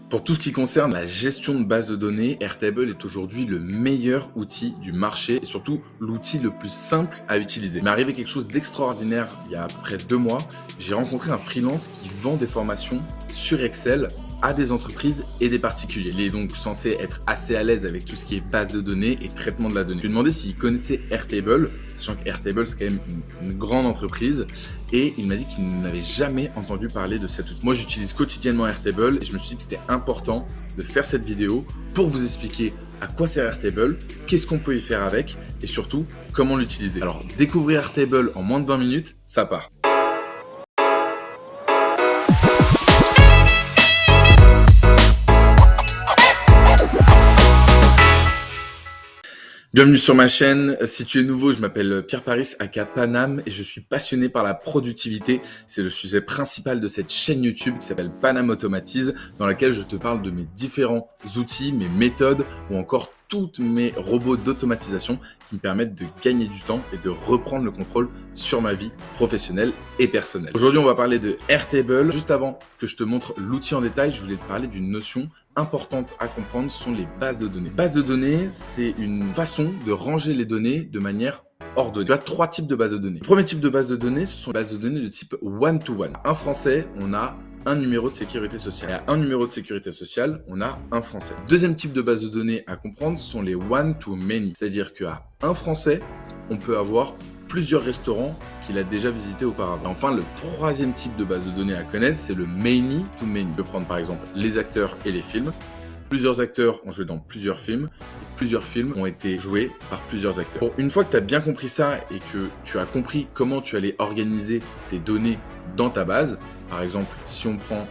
Pour tout ce qui concerne la gestion de base de données, Airtable est aujourd'hui le meilleur outil du marché et surtout l'outil le plus simple à utiliser. Il m'est arrivé quelque chose d'extraordinaire il y a à peu près 2 mois. J'ai rencontré un freelance qui vend des formations sur Excel à des entreprises et des particuliers. Il est donc censé être assez à l'aise avec tout ce qui est base de données et traitement de la donnée. Je lui ai demandé s'il connaissait Airtable, sachant que Airtable c'est quand même une grande entreprise, et il m'a dit qu'il n'avait jamais entendu parler de cet outil. Moi j'utilise quotidiennement Airtable et je me suis dit que c'était important de faire cette vidéo pour vous expliquer à quoi sert Airtable, qu'est-ce qu'on peut y faire avec et surtout comment l'utiliser. Alors découvrir Airtable en moins de 20 minutes, ça part. Bienvenue sur ma chaîne. Si tu es nouveau, je m'appelle Pierre Paris aka Panam et je suis passionné par la productivité. C'est le sujet principal de cette chaîne YouTube qui s'appelle Panam Automatise, dans laquelle je te parle de mes différents outils, mes méthodes ou encore tous mes robots d'automatisation qui me permettent de gagner du temps et de reprendre le contrôle sur ma vie professionnelle et personnelle. Aujourd'hui, on va parler de Airtable. Juste avant que je te montre l'outil en détail, je voulais te parler d'une notion importante à comprendre, sont les bases de données. Base de données, c'est une façon de ranger les données de manière ordonnée. Tu as 3 types de bases de données. Le premier type de base de données, ce sont les bases de données de type one-to-one. En français, on a un numéro de sécurité sociale. Et à un numéro de sécurité sociale, on a un Français. Deuxième type de base de données à comprendre sont les one-to-many. C'est-à-dire qu'à un Français, on peut avoir plusieurs restaurants qu'il a déjà visités auparavant. Et enfin, le troisième type de base de données à connaître, c'est le many-to-many. On peut prendre par exemple les acteurs et les films. Plusieurs acteurs ont joué dans plusieurs films. Et plusieurs films ont été joués par plusieurs acteurs. Bon, une fois que tu as bien compris ça et que tu as compris comment tu allais organiser tes données dans ta base, par exemple, si on prend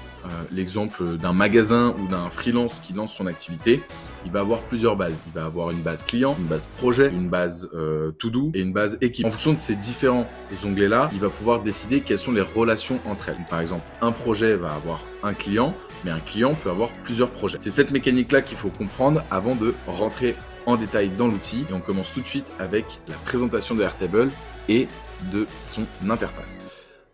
l'exemple d'un magasin ou d'un freelance qui lance son activité, il va avoir plusieurs bases. Il va avoir une base client, une base projet, une base to-do et une base équipe. En fonction de ces différents onglets-là, il va pouvoir décider quelles sont les relations entre elles. Par exemple, un projet va avoir un client, mais un client peut avoir plusieurs projets. C'est cette mécanique-là qu'il faut comprendre avant de rentrer en détail dans l'outil. Et on commence tout de suite avec la présentation de Airtable et de son interface.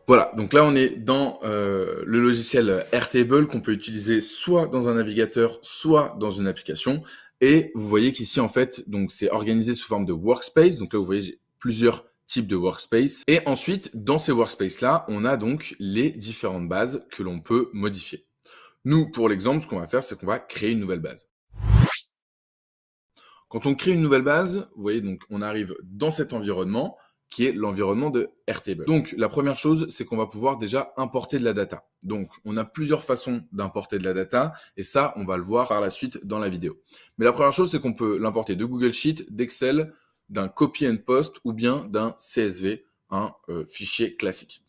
Voilà, donc là on est dans le logiciel Airtable qu'on peut utiliser soit dans un navigateur, soit dans une application. Et vous voyez qu'ici en fait, donc c'est organisé sous forme de workspace. Donc là vous voyez j'ai plusieurs types de workspace. Et ensuite, dans ces workspaces là, on a donc les différentes bases que l'on peut modifier. Nous, pour l'exemple, ce qu'on va faire, c'est qu'on va créer une nouvelle base. Quand on crée une nouvelle base, vous voyez donc on arrive dans cet environnement qui est l'environnement de Airtable. Donc, la première chose, c'est qu'on va pouvoir déjà importer de la data. Donc, on a plusieurs façons d'importer de la data, et ça, on va le voir par la suite dans la vidéo. Mais la première chose, c'est qu'on peut l'importer de Google Sheet, d'Excel, d'un copy and post ou bien d'un CSV, un fichier classique.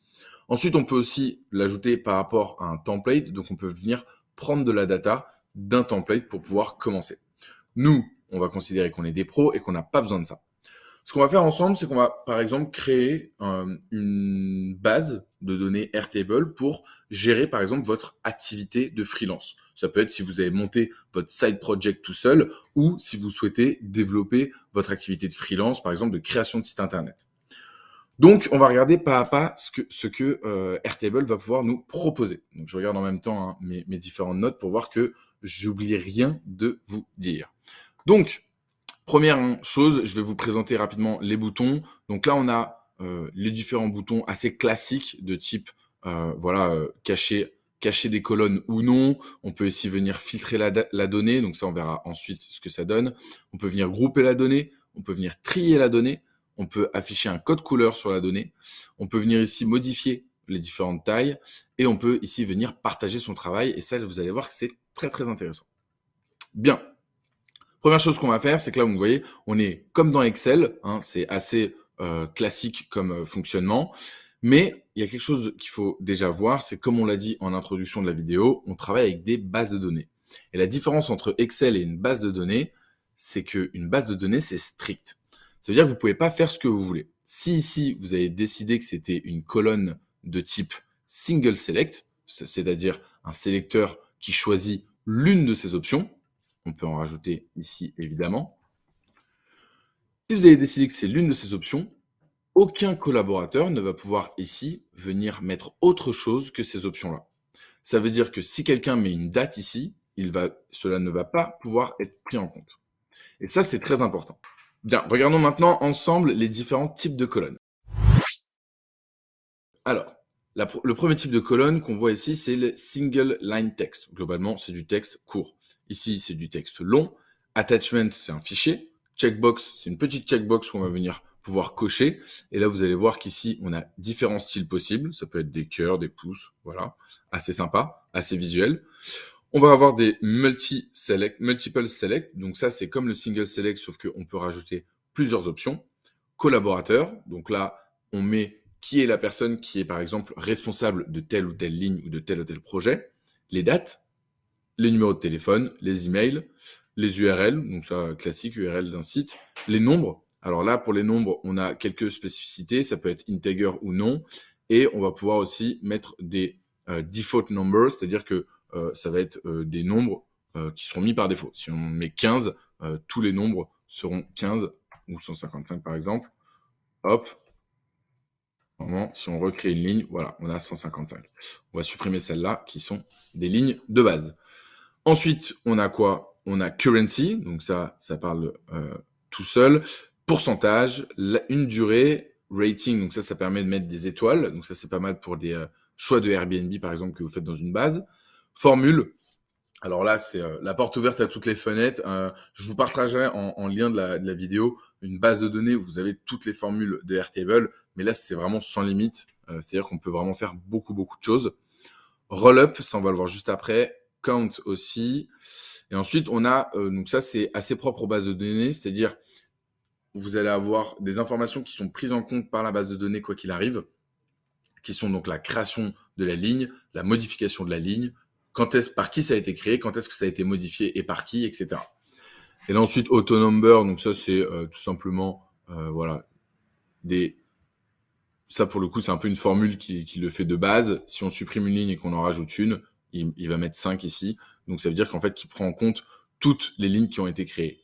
Ensuite, on peut aussi l'ajouter par rapport à un template. Donc, on peut venir prendre de la data d'un template pour pouvoir commencer. Nous, on va considérer qu'on est des pros et qu'on n'a pas besoin de ça. Ce qu'on va faire ensemble, c'est qu'on va, par exemple, créer une base de données Airtable pour gérer, par exemple, votre activité de freelance. Ça peut être si vous avez monté votre side project tout seul ou si vous souhaitez développer votre activité de freelance, par exemple, de création de site internet. Donc, on va regarder pas à pas ce que Airtable va pouvoir nous proposer. Donc, je regarde en même temps mes différentes notes pour voir que j'oublie rien de vous dire. Donc, première chose, je vais vous présenter rapidement les boutons. Donc là, on a les différents boutons assez classiques de type cacher des colonnes ou non. On peut ici venir filtrer la donnée. Donc ça, on verra ensuite ce que ça donne. On peut venir grouper la donnée. On peut venir trier la donnée. On peut afficher un code couleur sur la donnée. On peut venir ici modifier les différentes tailles. Et on peut ici venir partager son travail. Et ça, vous allez voir que c'est très, très intéressant. Bien. Première chose qu'on va faire, c'est que là, vous voyez, on est comme dans Excel, hein, c'est assez classique comme fonctionnement, mais il y a quelque chose qu'il faut déjà voir, c'est comme on l'a dit en introduction de la vidéo, on travaille avec des bases de données. Et la différence entre Excel et une base de données, c'est qu'une base de données, c'est strict. Ça veut dire que vous ne pouvez pas faire ce que vous voulez. Si ici, vous avez décidé que c'était une colonne de type single select, c'est-à-dire un sélecteur qui choisit l'une de ces options, on peut en rajouter ici, évidemment. Si vous avez décidé que c'est l'une de ces options, aucun collaborateur ne va pouvoir ici venir mettre autre chose que ces options-là. Ça veut dire que si quelqu'un met une date ici, cela ne va pas pouvoir être pris en compte. Et ça, c'est très important. Bien, regardons maintenant ensemble les différents types de colonnes. Alors, le premier type de colonne qu'on voit ici, c'est le single line text. Globalement, c'est du texte court. Ici, c'est du texte long. Attachment, c'est un fichier. Checkbox, c'est une petite checkbox qu'on va venir pouvoir cocher. Et là, vous allez voir qu'ici, on a différents styles possibles. Ça peut être des cœurs, des pouces, voilà. Assez sympa, assez visuel. On va avoir des multiple select. Donc ça, c'est comme le single select, sauf qu'on peut rajouter plusieurs options. Collaborateur. Donc là, on met qui est la personne qui est, par exemple, responsable de telle ou telle ligne ou de tel ou tel projet. Les dates, les numéros de téléphone, les emails, les URL. Donc ça, classique, URL d'un site. Les nombres. Alors là, pour les nombres, on a quelques spécificités. Ça peut être integer ou non. Et on va pouvoir aussi mettre des default numbers, c'est-à-dire que ça va être des nombres qui seront mis par défaut. Si on met 15, tous les nombres seront 15 ou 155 par exemple. Hop. Normalement, si on recrée une ligne, voilà, on a 155. On va supprimer celles-là qui sont des lignes de base. Ensuite, on a quoi? On a currency, donc ça parle tout seul. Pourcentage, une durée, rating, donc ça permet de mettre des étoiles. Donc ça, c'est pas mal pour des choix de Airbnb, par exemple, que vous faites dans une base. Formule, alors là, c'est la porte ouverte à toutes les fenêtres. Je vous partagerai en lien de la vidéo une base de données où vous avez toutes les formules de Airtable. Mais là, c'est vraiment sans limite. C'est-à-dire qu'on peut vraiment faire beaucoup, beaucoup de choses. Rollup, ça, on va le voir juste après. Count aussi. Et ensuite, on a, donc ça, c'est assez propre aux bases de données. C'est-à-dire, vous allez avoir des informations qui sont prises en compte par la base de données, quoi qu'il arrive, qui sont donc la création de la ligne, la modification de la ligne, par qui ça a été créé, quand est-ce que ça a été modifié et par qui, etc. Et là ensuite, auto-number, donc ça c'est tout simplement, voilà, ça pour le coup c'est un peu une formule qui le fait de base. Si on supprime une ligne et qu'on en rajoute une, il va mettre 5 ici. Donc ça veut dire qu'en fait, qu'il prend en compte toutes les lignes qui ont été créées.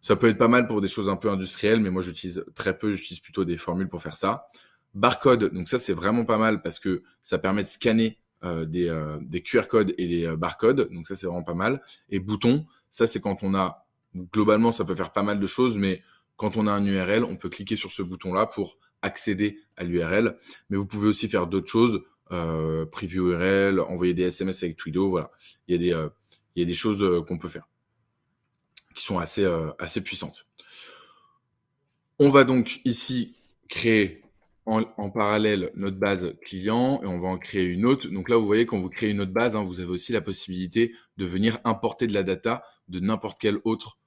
Ça peut être pas mal pour des choses un peu industrielles, mais moi j'utilise très peu, j'utilise plutôt des formules pour faire ça. Barcode, donc ça c'est vraiment pas mal parce que ça permet de scanner des QR codes et des barcodes, donc ça c'est vraiment pas mal. Et bouton, ça c'est quand on a, globalement ça peut faire pas mal de choses, mais quand on a un URL, on peut cliquer sur ce bouton-là pour accéder à l'URL, mais vous pouvez aussi faire d'autres choses, preview URL, envoyer des SMS avec Twilio, voilà. Il y a des choses qu'on peut faire qui sont assez puissantes. On va donc ici créer en parallèle notre base client et on va en créer une autre. Donc là, vous voyez, quand vous créez une autre base, vous avez aussi la possibilité de venir importer de la data de n'importe quelle autre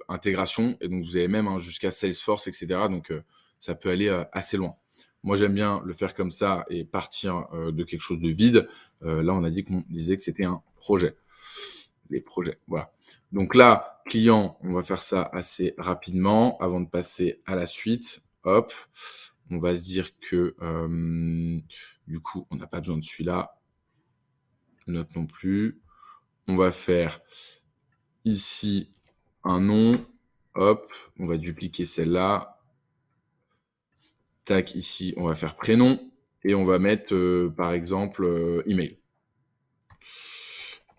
intégration. Et donc, vous avez même jusqu'à Salesforce, etc. Donc, ça peut aller assez loin. Moi, j'aime bien le faire comme ça et partir de quelque chose de vide. Là, on a dit qu'on disait que c'était un projet. Les projets, voilà. Donc là, client, on va faire ça assez rapidement avant de passer à la suite. Hop, on va se dire que du coup, on n'a pas besoin de celui-là. Note non plus. On va faire ici un nom. Hop, on va dupliquer celle-là. Tac, ici, on va faire prénom. Et on va mettre, par exemple, email.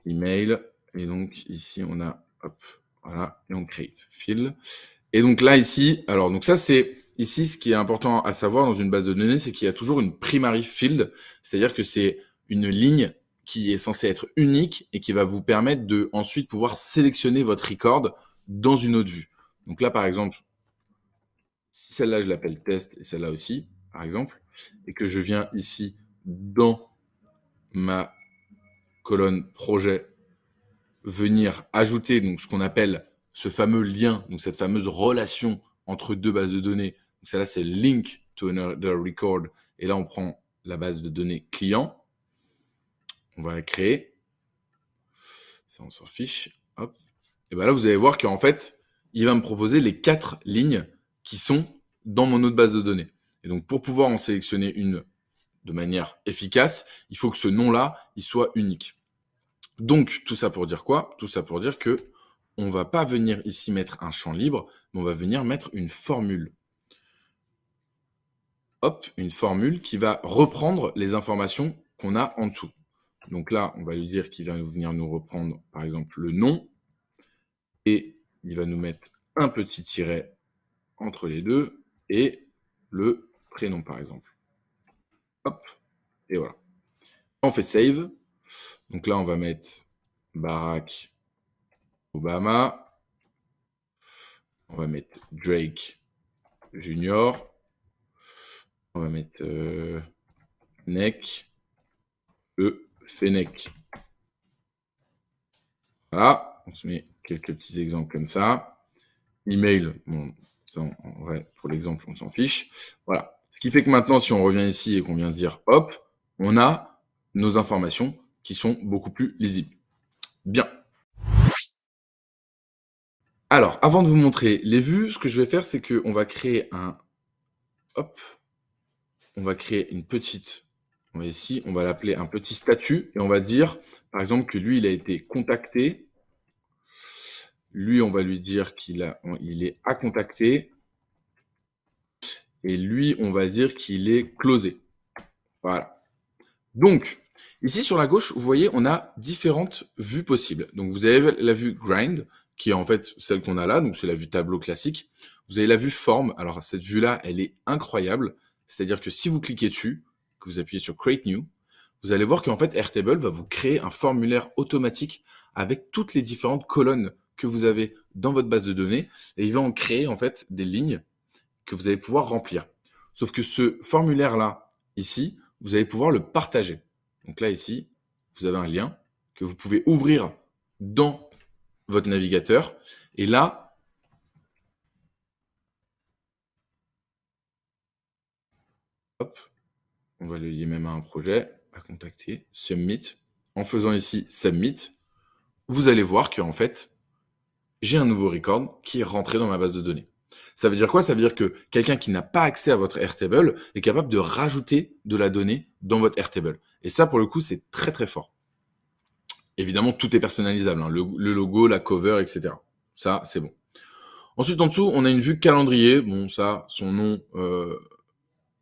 Email. Et donc, ici, on a, hop, voilà, et on create field. Et donc là, ici, alors, donc ça, c'est, ici, ce qui est important à savoir dans une base de données, c'est qu'il y a toujours une primary field, c'est-à-dire que c'est une ligne qui est censée être unique et qui va vous permettre de ensuite pouvoir sélectionner votre record dans une autre vue. Donc là, par exemple, si celle-là, je l'appelle test et celle-là aussi, par exemple, et que je viens ici dans ma colonne projet venir ajouter donc ce qu'on appelle ce fameux lien, donc cette fameuse relation entre deux bases de données. Donc celle-là, c'est link to another record. Et là, on prend la base de données client. On va la créer. Ça, on s'en fiche. Hop. Et bien là, vous allez voir qu'en fait, il va me proposer les 4 lignes qui sont dans mon autre base de données. Et donc, pour pouvoir en sélectionner une de manière efficace, il faut que ce nom-là, il soit unique. Donc, tout ça pour dire quoi? Tout ça pour dire que on va pas venir ici mettre un champ libre, mais on va venir mettre une formule. Hop, une formule qui va reprendre les informations qu'on a en dessous. Donc là, on va lui dire qu'il va venir nous reprendre, par exemple, le nom. Et il va nous mettre un petit tiret entre les deux et le prénom, par exemple. Hop, et voilà. On fait save. Donc là, on va mettre Barack Obama. On va mettre Drake Junior. On va mettre Fennec. Fennec. Voilà, on se met quelques petits exemples comme ça. Email, bon, ça, en vrai, pour l'exemple, on s'en fiche. Voilà. Ce qui fait que maintenant, si on revient ici et qu'on vient dire hop, on a nos informations qui sont beaucoup plus lisibles. Bien. Alors, avant de vous montrer les vues, ce que je vais faire, c'est qu'on va créer hop, on va créer une petite, on va ici, on va l'appeler un petit statut et on va dire, par exemple, que lui, il a été contacté. Lui, on va lui dire il est à contacter. Et lui, on va dire qu'il est closé. Voilà. Donc, ici sur la gauche, vous voyez, on a différentes vues possibles. Donc, vous avez la vue grind, qui est en fait celle qu'on a là, donc c'est la vue tableau classique. Vous avez la vue forme. Alors, cette vue-là, elle est incroyable. C'est-à-dire que si vous cliquez dessus, que vous appuyez sur Create New, vous allez voir qu'en fait, Airtable va vous créer un formulaire automatique avec toutes les différentes colonnes que vous avez dans votre base de données. Et il va en créer en fait des lignes que vous allez pouvoir remplir. Sauf que ce formulaire-là, ici, vous allez pouvoir le partager. Donc là, ici, vous avez un lien que vous pouvez ouvrir dans votre navigateur. Et là, hop, on va le lier même à un projet, à contacter, Submit. En faisant ici Submit, vous allez voir qu'en fait, j'ai un nouveau record qui est rentré dans ma base de données. Ça veut dire quoi? Ça veut dire que quelqu'un qui n'a pas accès à votre Airtable est capable de rajouter de la donnée dans votre Airtable. Et ça, pour le coup, c'est très très fort. Évidemment, tout est personnalisable, hein, le logo, la cover, etc. Ça, c'est bon. Ensuite, en dessous, on a une vue calendrier. Bon, ça, son nom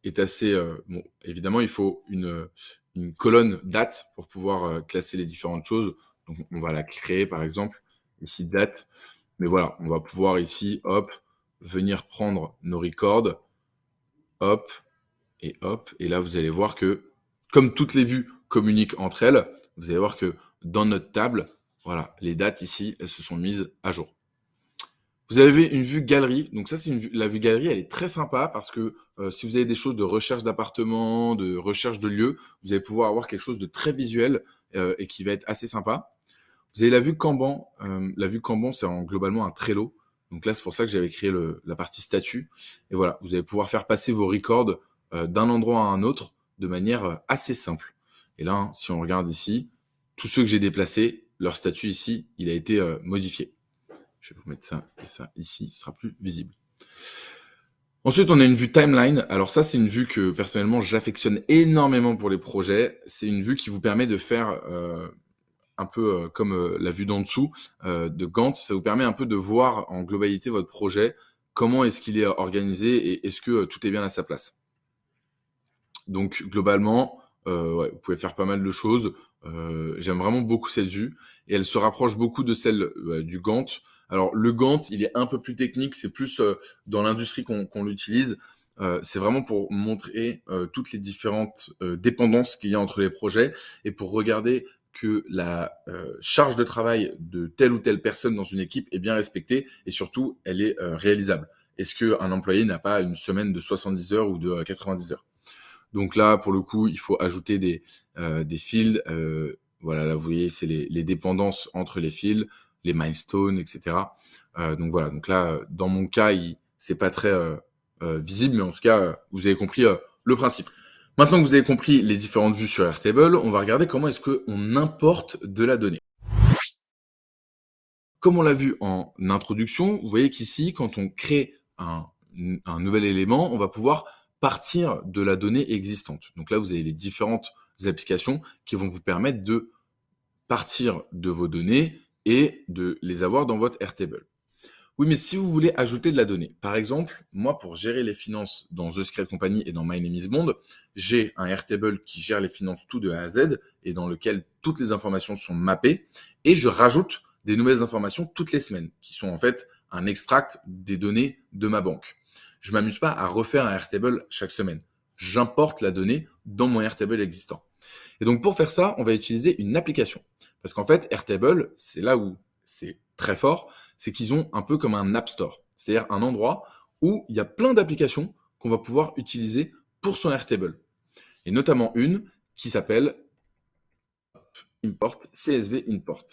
est assez... bon, évidemment, il faut une colonne date pour pouvoir classer les différentes choses. Donc, on va la créer, par exemple. Ici, date. Mais voilà, on va pouvoir ici, hop, venir prendre nos records, hop, et hop. Et là, vous allez voir que, comme toutes les vues communiquent entre elles, vous allez voir que dans notre table, voilà, les dates ici, elles se sont mises à jour. Vous avez une vue galerie. Donc ça, la vue galerie, elle est très sympa parce que si vous avez des choses de recherche d'appartements, de recherche de lieux, vous allez pouvoir avoir quelque chose de très visuel et qui va être assez sympa. Vous avez la vue Kanban. La vue Kanban, c'est globalement un Trello. Donc là, c'est pour ça que j'avais créé la partie statut. Et voilà, vous allez pouvoir faire passer vos records d'un endroit à un autre de manière assez simple. Et là, si on regarde ici, tous ceux que j'ai déplacés, leur statut ici, il a été modifié. Je vais vous mettre ça et ça ici, ce sera plus visible. Ensuite, on a une vue timeline. Alors ça, c'est une vue que personnellement, j'affectionne énormément pour les projets. C'est une vue qui vous permet de faire un peu comme la vue d'en dessous de Gantt. Ça vous permet un peu de voir en globalité votre projet, comment est-ce qu'il est organisé et est-ce que tout est bien à sa place. Donc globalement, ouais, vous pouvez faire pas mal de choses. J'aime vraiment beaucoup cette vue et elle se rapproche beaucoup de celle du Gantt. Alors le Gantt, il est un peu plus technique, c'est plus dans l'industrie qu'on l'utilise. C'est vraiment pour montrer toutes les différentes dépendances qu'il y a entre les projets et pour regarder que la charge de travail de telle ou telle personne dans une équipe est bien respectée et surtout, elle est réalisable. Est-ce qu'un employé n'a pas une semaine de 70 heures ou de 90 heures? Donc là, pour le coup, il faut ajouter des fields. Voilà, là, vous voyez, c'est les dépendances entre les fields, les milestones, etc. Donc voilà, donc là, dans mon cas, c'est pas très visible, mais en tout cas, vous avez compris le principe. Maintenant que vous avez compris les différentes vues sur Airtable, on va regarder comment est-ce qu'on importe de la donnée. Comme on l'a vu en introduction, vous voyez qu'ici, quand on crée un nouvel élément, on va pouvoir partir de la donnée existante. Donc là, vous avez les différentes applications qui vont vous permettre de partir de vos données et de les avoir dans votre Airtable. Oui, mais si vous voulez ajouter de la donnée, par exemple, moi, pour gérer les finances dans The Secret Company et dans My Name is Bond, j'ai un Airtable qui gère les finances tout de A à Z et dans lequel toutes les informations sont mappées et je rajoute des nouvelles informations toutes les semaines qui sont en fait un extract des données de ma banque. Je m'amuse pas à refaire un Airtable chaque semaine. J'importe la donnée dans mon Airtable existant. Et donc, pour faire ça, on va utiliser une application. Parce qu'en fait, Airtable, c'est là où c'est très fort, c'est qu'ils ont un peu comme un App Store. C'est-à-dire un endroit où il y a plein d'applications qu'on va pouvoir utiliser pour son Airtable. Et notamment une qui s'appelle Import, CSV Import.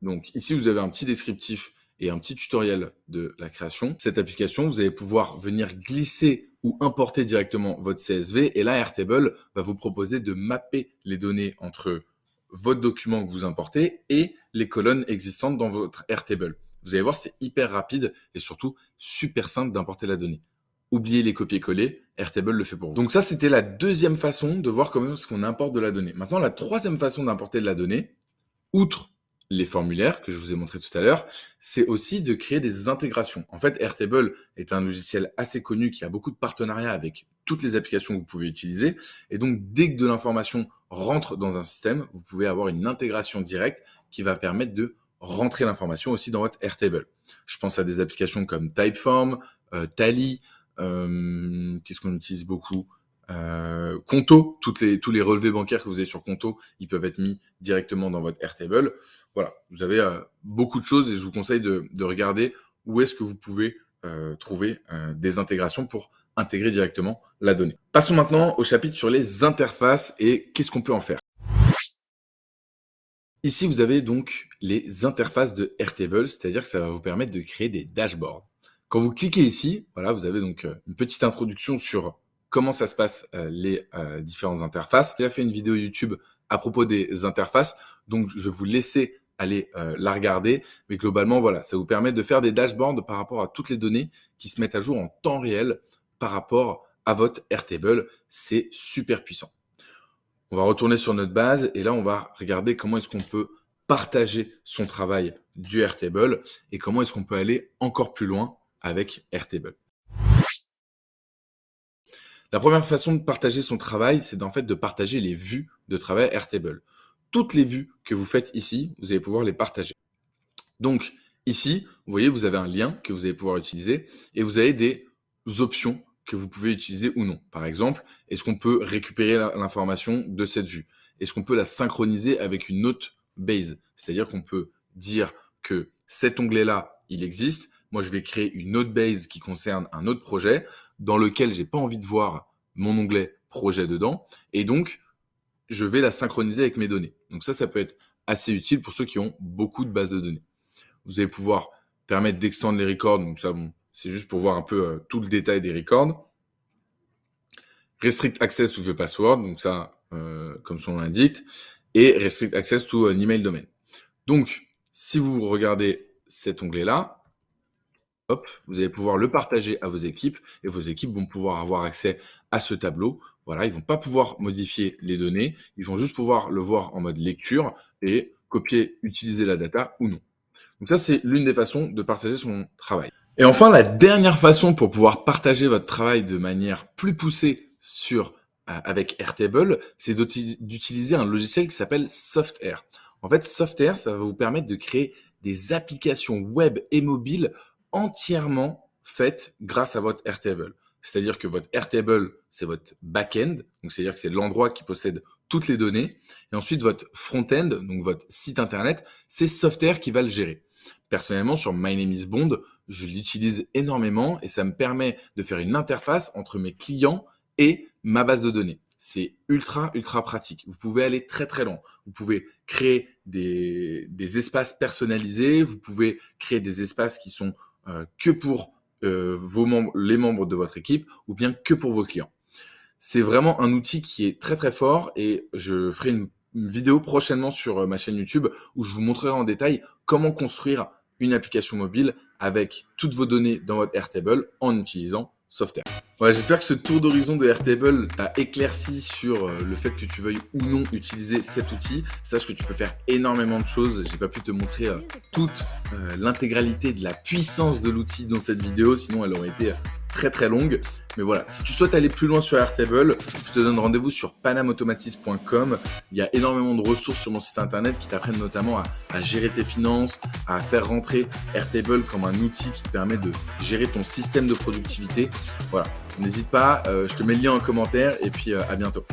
Donc ici, vous avez un petit descriptif et un petit tutoriel de la création. Cette application, vous allez pouvoir venir glisser ou importer directement votre CSV. Et là, Airtable va vous proposer de mapper les données entre votre document que vous importez et les colonnes existantes dans votre Airtable. Vous allez voir, c'est hyper rapide et surtout super simple d'importer la donnée. Oubliez les copier-coller, Airtable le fait pour vous. Donc ça, c'était la deuxième façon de voir comment est-ce qu'on importe de la donnée. Maintenant, la troisième façon d'importer de la donnée, outre les formulaires que je vous ai montré tout à l'heure, c'est aussi de créer des intégrations. En fait, Airtable est un logiciel assez connu qui a beaucoup de partenariats avec toutes les applications que vous pouvez utiliser. Et donc, dès que de l'information rentre dans un système, vous pouvez avoir une intégration directe qui va permettre de rentrer l'information aussi dans votre Airtable. Je pense à des applications comme Typeform, Tally, qu'est-ce qu'on utilise beaucoup, Conto, tous les relevés bancaires que vous avez sur Conto, ils peuvent être mis directement dans votre Airtable. Voilà, vous avez beaucoup de choses et je vous conseille de regarder où est-ce que vous pouvez trouver des intégrations pour intégrer directement la donnée. Passons maintenant au chapitre sur les interfaces et qu'est-ce qu'on peut en faire. Ici, vous avez donc les interfaces de Airtable, c'est-à-dire que ça va vous permettre de créer des dashboards. Quand vous cliquez ici, voilà, vous avez donc une petite introduction sur comment ça se passe les différentes interfaces. J'ai déjà fait une vidéo YouTube à propos des interfaces, donc je vais vous laisser aller la regarder. Mais globalement, voilà, ça vous permet de faire des dashboards par rapport à toutes les données qui se mettent à jour en temps réel par rapport à votre Airtable. C'est super puissant. On va retourner sur notre base et là, on va regarder comment est-ce qu'on peut partager son travail du Airtable et comment est-ce qu'on peut aller encore plus loin avec Airtable. La première façon de partager son travail, c'est en fait de partager les vues de travail Airtable. Toutes les vues que vous faites ici, vous allez pouvoir les partager. Donc ici, vous voyez, vous avez un lien que vous allez pouvoir utiliser et vous avez des options que vous pouvez utiliser ou non. Par exemple, est-ce qu'on peut récupérer l'information de cette vue? Est-ce qu'on peut la synchroniser avec une autre base? C'est-à-dire qu'on peut dire que cet onglet-là, il existe. Moi, je vais créer une autre base qui concerne un autre projet dans lequel j'ai pas envie de voir mon onglet projet dedans. Et donc, je vais la synchroniser avec mes données. Donc ça peut être assez utile pour ceux qui ont beaucoup de bases de données. Vous allez pouvoir permettre d'extendre les records. Donc ça, bon, c'est juste pour voir un peu tout le détail des records. Restrict access to the password. Donc ça, comme son nom l'indique. Et restrict access to an email domain. Donc, si vous regardez cet onglet-là, hop, vous allez pouvoir le partager à vos équipes et vos équipes vont pouvoir avoir accès à ce tableau. Voilà, ils vont pas pouvoir modifier les données, ils vont juste pouvoir le voir en mode lecture et copier, utiliser la data ou non. Donc ça, c'est l'une des façons de partager son travail. Et enfin, la dernière façon pour pouvoir partager votre travail de manière plus poussée avec Airtable, c'est d'utiliser un logiciel qui s'appelle Softair. En fait, Softair, ça va vous permettre de créer des applications web et mobiles entièrement faites grâce à votre Airtable. C'est-à-dire que votre Airtable, c'est votre back-end, donc c'est-à-dire que c'est l'endroit qui possède toutes les données. Et ensuite, votre front-end, donc votre site internet, c'est Softair qui va le gérer. Personnellement, sur My Name is Bond, je l'utilise énormément et ça me permet de faire une interface entre mes clients et ma base de données. C'est ultra pratique. Vous pouvez aller très loin. Vous pouvez créer des espaces personnalisés. Vous pouvez créer des espaces qui sont que pour les membres de votre équipe ou bien que pour vos clients. C'est vraiment un outil qui est très fort et je ferai une vidéo prochainement sur ma chaîne YouTube où je vous montrerai en détail comment construire une application mobile avec toutes vos données dans votre Airtable en utilisant Software. Voilà, j'espère que ce tour d'horizon de Airtable t'a éclairci sur le fait que tu veuilles ou non utiliser cet outil. Sache que tu peux faire énormément de choses. J'ai pas pu te montrer toute l'intégralité de la puissance de l'outil dans cette vidéo, sinon elle aurait été très très longue. Mais voilà, si tu souhaites aller plus loin sur Airtable, je te donne rendez-vous sur panamautomatis.com. Il y a énormément de ressources sur mon site internet qui t'apprennent notamment à gérer tes finances, à faire rentrer Airtable comme un outil qui te permet de gérer ton système de productivité. Voilà, n'hésite pas, je te mets le lien en commentaire et puis à bientôt.